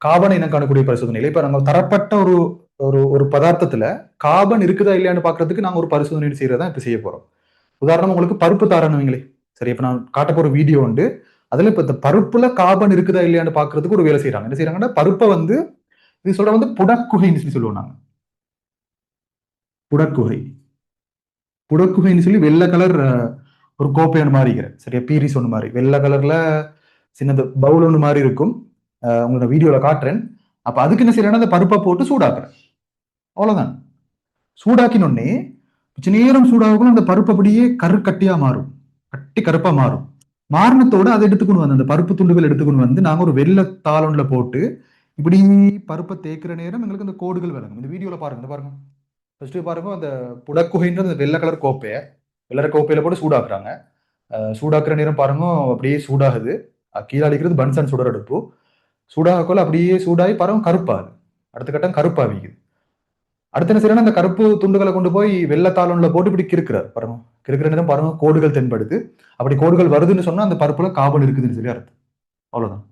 கார்பனை இனம் காணக்கூடிய பரிசோதனைகள். இப்ப நம்ம தரப்பட்ட ஒரு ஒரு ஒரு பதார்த்தத்துல கார்பன் இருக்குதா இல்லையான்னு பாக்குறதுக்கு நாங்க ஒரு பரிசோதனை செய்யறதா இப்ப செய்ய போறோம். உதாரணம் உங்களுக்கு பருப்பு தாரணுங்களே, சரி, இப்ப நான் காட்ட போற வீடியோ உண்டு. அதுல இப்ப இந்த பருப்புல கார்பன் இருக்குதா இல்லையான்னு பாக்குறதுக்கு ஒரு வேலை செய்யறாங்க. என்ன செய்யறாங்கன்னா, பருப்பை வந்து இது சொல்ற வந்து புடக்குகைன்னு சொல்லி சொல்லுவோம் நாங்க. புடக்குகை புடக்குகைன்னு சொல்லி வெள்ளை கலர் ஒரு கோப்பை ஒன்று மாதிரி இருக்கிறேன், சரியா, பீரிஸ் ஒன்று மாதிரி வெள்ளை கலர்ல சின்னது பவுல் ஒன்று மாதிரி இருக்கும். உங்களோட வீடியோல காட்டுறேன். அப்ப அதுக்கு என்ன செய்யறேன்னா, அந்த பருப்பை போட்டு சூடாக்குறேன். அவ்வளவுதான். சூடாக்கினோடனே கொஞ்ச நேரம் சூடாகும், அந்த பருப்பு அப்படியே கருக்கட்டியா மாறும், கட்டி கருப்பா மாறும். மாறினத்தோட அதை எடுத்துக்கொண்டு வந்து அந்த பருப்பு துண்டுகள் எடுத்துக்கொண்டு வந்து நாங்க ஒரு வெள்ளை தாளொன்ல போட்டு இப்படி பருப்பை தேய்க்கிற நேரம் எங்களுக்கு அந்த கோடுகள் விளங்கும். இந்த வீடியோல பாருங்க, இந்த பாருங்க, ஃபர்ஸ்ட் பாருங்க, அந்த புடக்குகைன்ற அந்த வெள்ளை கலர் கோப்பையை வெள்ளை கோப்பையில போட்டு சூடாக்குறாங்க. சூடாக்குற நேரம் பாருங்க, அப்படியே சூடாகுது. கீழே அடிக்கிறது பன்சன் சுடர் அடுப்பு. சூடாகக்குள்ள அப்படியே சூடாகி பாருங்க கருப்பாகுது. அடுத்த கட்டம் கருப்பாவிக்குது. அடுத்த என்ன செய்யறா, அந்த கருப்பு துண்டுகளை கொண்டு போய் வெள்ளத்தாளன்ல போட்டு இப்படி கிறுக்கிறார் பாருங்க. கிறுக்கிற நேரம் பாருங்க கோடுகள் தென்படுது. அப்படி கோடுகள் வருதுன்னு சொன்னா அந்த பருப்புல கார்பன் இருக்குதுன்னு சொல்லி அர்த்தம். அவ்வளவுதான்.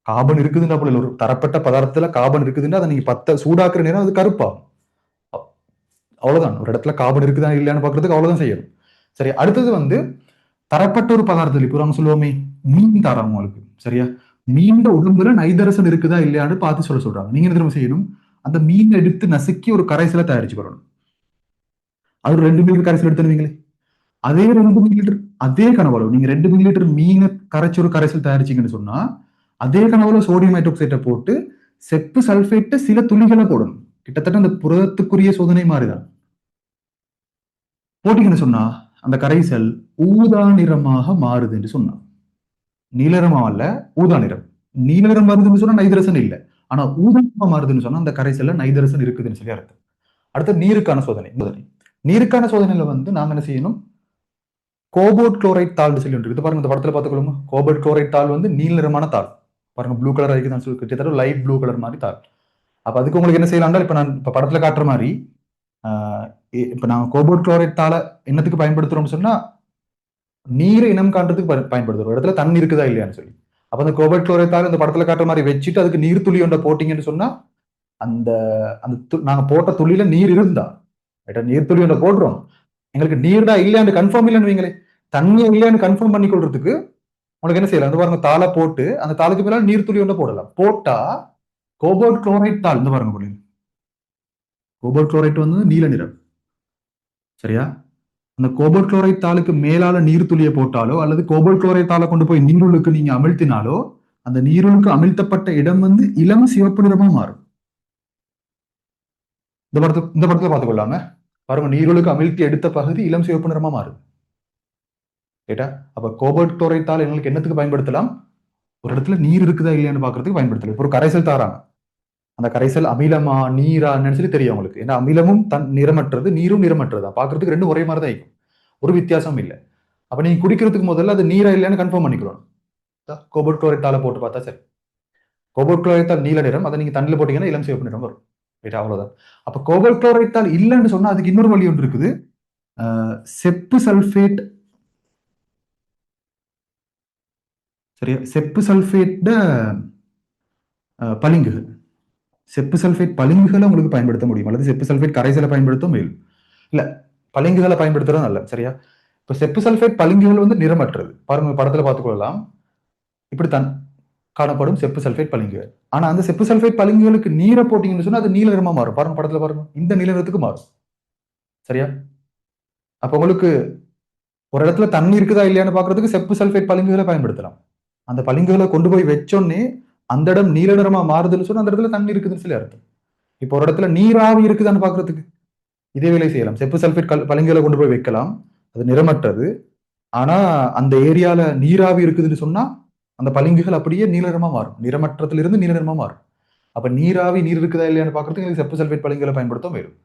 கார்பன் இருக்குதுன்னா போல ஒரு தரப்பட்ட பதார்த்தத்துல கார்பன் இருக்குதுன்னா அதை நீங்க சூடாக்குற நேரம் அது கருப்பாகும். அவ்வளவுதான். ஒரு இடத்துல கார்பன் இருக்குதா இல்லையான்னு பாக்குறதுக்கு அவ்வளவுதான் செய்யணும். சரி, அடுத்தது வந்து தரப்பட்ட ஒரு பதார்த்தத்தில் இப்போ நாங்க சொல்லுவோமே மீன் தரம் உங்களுக்கு, சரியா, மீன் உடம்புல நைதரசன் இருக்குதா இல்லையான்னு பார்த்து சொல்றாங்க. நீங்க என்ன திரும்ப செய்யணும், அந்த மீன் எடுத்து நசுக்கி ஒரு கரைசலை தயாரிச்சு வரணும். அது 2 மில்லி கரைசல் எடுத்துருவீங்களே, அதே 2 மில்லி லிட்டர் அதே கனவளவு நீங்க 2 மில்லி லிட்டர் மீனை கரைச்சி ஒரு கரைசல் தயாரிச்சீங்கன்னு சொன்னா அதே கனவளவு சோடியம் ஹைட்ராக்சைட்டை போட்டு செப்பு சல்பேட்டை சில துளிகளை போடணும். கிட்டத்தட்ட அந்த புரதத்துக்குரிய சோதனை மாதிரிதான். போட்டீங்கன்னு சொன்னா அந்த கரைசல் ஊதா நிறமாக மாறுது என்று சொன்னா, நீலரமா அல்ல, ஊதா நிறம். நீல நிறம் வருதுன்னு சொன்னா நைதரசன் இல்லை, ஆனா ஊதா மாறுதுன்னு சொன்னா அந்த கரைசல்ல நைதரசன் இருக்குதுன்னு சொல்லி அர்த்தம். அடுத்து நீருக்கான சோதனை. நீருக்கான சோதனையில வந்து நாம என்ன செய்யணும், கோபோட் குளோரைட் தாள் சொல்லி ஒன்று இருக்கு பாருங்க. இந்த படத்துல பார்த்துக்கொள்ளுங்க. கோபோட் குளோரைட் தாள் வந்து நீல நிறமான தாள் பாருங்க, ப்ளூ கலர் ஆகிக்கு தான் சொல்லி, கிட்டத்தட்ட லைட் ப்ளூ கலர் மாதிரி தாள். அப்ப அதுக்கு உங்களுக்கு என்ன செய்யலாம்னா, இப்ப நான் இப்ப படத்துல காட்டுற மாதிரி இப்ப நாங்க கோபோட் குளோரைட் தாளை என்னத்துக்கு பயன்படுத்துறோம்னு சொன்னா நீரை இனம் காண்றதுக்கு பயன்படுத்துறோம். இடத்துல தண்ணி இருக்குதா இல்லையான்னு சொல்லி. அப்ப அந்த கோபோட் குளோரைட் தாள் இந்த படத்துல காட்டுற மாதிரி வச்சுட்டு அதுக்கு நீர் துளி ஒன்றை போட்டீங்கன்னு சொன்னா அந்த அந்த நாங்க போட்ட துளியில நீர் இருந்தா நீர் துளி ஒன்றை போடுறோம், எங்களுக்கு நீர்டா இல்லையான்னு கன்ஃபார்ம் இல்லைன்னு வைங்களே, தண்ணியா இல்லையான்னு கன்ஃபார்ம் பண்ணி கொள்றதுக்கு உங்களுக்கு என்ன செய்யலாம், அந்த பாருங்க தாளை போட்டு அந்த தாளுக்கு மேல நீர் துளி ஒன்றை போடலாம். போட்டா கோபோட் குளோரைட் தாள் இந்த பாருங்க போடுங்க. கோபோட் குளோரைட் வந்து நீல நிறம், சரியா. அந்த கோபோட் குளோரைட் தாளுக்கு மேலால நீர் துளியை போட்டாலோ அல்லது கோபோட் குளோரைட் தாளை கொண்டு போய் நீருளுக்கு நீங்க அமிழ்த்தினாலோ அந்த நீருளுக்கு அமிழ்த்தப்பட்ட இடம் வந்து இளம் சிவப்பு நிறமா மாறும். இந்த படத்துல பார்த்துக்கொள்ளாம பாருங்க, நீருளுக்கு அமிழ்த்தி எடுத்த பகுதி இளம் சிவப்பு நிறமா மாறும். கேட்டா அப்ப கோபோட் குளோரைட் தாள் எங்களுக்கு என்னத்துக்கு பயன்படுத்தலாம், ஒரு இடத்துல நீர் இருக்குதா இல்லையான்னு பாக்குறதுக்கு பயன்படுத்தலாம். இப்போ ஒரு கரைசல் தாராங்க, அந்த கரைசல் அமிலமா நீரா சொல்லி தெரியும் உங்களுக்கு. ஏன்னா அமிலமும் நிறமற்றது, நீரும் நிறமற்றதா, பாக்குறதுக்கு ரெண்டும் ஒரே மாதிரி தான் இருக்கும், ஒரு வித்தியாசம் இல்லை. அப்ப நீங்க குடிக்கிறதுக்கு முதல்ல அது நீரா இல்லையான்னு கன்ஃபார்ம் பண்ணிக்கணும். கோபோட் குளோரைட் தாளை போட்டு பார்த்தா சரி, கோபோட் குளோரைட் தாள் நீல நிறம், அதை நீங்க தண்ணில போட்டீங்கன்னா இளம் சிவப்பு நிறம் வரும். ரைட், அவ்வளவுதான். அப்ப கோபோட் குளோரைட் தாள் இல்லைன்னு சொன்னா அதுக்கு இன்னொரு வழி ஒன்று இருக்குது, செப்பு சல்பேட், சரியா, செப்பு சல்பேட் பளிங்குகள், செப்பு சல்பேட் பளிங்குகளை உங்களுக்கு பயன்படுத்த முடியும், அல்லது செப்பு சல்பேட் கரைசலை பயன்படுத்த முடியும். இல்ல, பளிங்குகளை பயன்படுத்துறது நல்ல, சரியா. இப்ப செப்பு சல்பேட் பளிங்குகள் வந்து நிறமற்றது பாருங்க, படத்துல பார்த்துக்கொள்ளலாம். இப்படித்தான் காணப்படும் செப்பு சல்பேட் பளிங்குகள். ஆனா அந்த செப்பு சல்பேட் பளிங்குகளுக்கு நீரை போட்டீங்கன்னு சொன்னா அது நீல நிறமா மாறும். பாருங்க படத்துல பாருங்க, இந்த நீல நிறத்துக்கு மாறும், சரியா. அப்ப உங்களுக்கு ஒரு இடத்துல தண்ணி இருக்குதா இல்லையான்னு பாக்குறதுக்கு செப்பு சல்பேட் பளிங்குகளை பயன்படுத்தலாம். அந்த பளிங்குகளை கொண்டு போய் வச்சோன்னே அந்த இடம் நீல நிறமா மாறுதுன்னு சொன்னா அந்த இடத்துல தண்ணி இருக்குதுன்னு சொல்லி அர்த்தம். இப்போ ஒரு இடத்துல நீராவி இருக்குதான்னு பாக்குறதுக்கு இதே வேலை செய்யலாம். செப்பு சல்பேட் பளிங்குகளை கொண்டு போய் வைக்கலாம், அது நிறமற்றது. ஆனா அந்த ஏரியால நீராவி இருக்குதுன்னு சொன்னா அந்த பளிங்குகள் அப்படியே நீல நிறமா மாறும், நிறமற்றத்துல இருந்து நீல நிறமா மாறும். அப்ப நீராவி நீர் இருக்குதா இல்லையான்னு பாக்குறதுக்கு செப்பு சல்பேட் பளிங்குகளை பயன்படுத்த வரும்.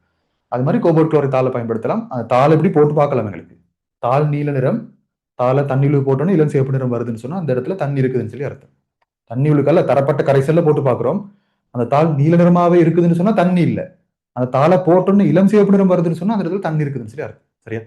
அது மாதிரி கோபோட் குளோரைட் தாளை பயன்படுத்தலாம். அந்த தாள் எப்படி போட்டு பார்க்கலாம், எங்களுக்கு தாள் நீல நிறம், தாளை தண்ணியில் போட்டோன்னு இளம் சிவப்பு நிறம் வருதுன்னு சொன்னா அந்த இடத்துல தண்ணி இருக்குதுன்னு சொல்லி அர்த்தம். தண்ணி உள்ளுக்கல்ல தரப்பட்ட கரைசல்ல போட்டு பாக்குறோம், அந்த தாள் நீல நிறமாவே இருக்குதுன்னு சொன்னா தண்ணி இல்லை, அந்த தாளை போட்டோன்னு இளம் சிவப்பு நிறம் வருதுன்னு சொன்னா அந்த இடத்துல தண்ணி இருக்குதுன்னு சொல்லி அர்த்தம், சரியா.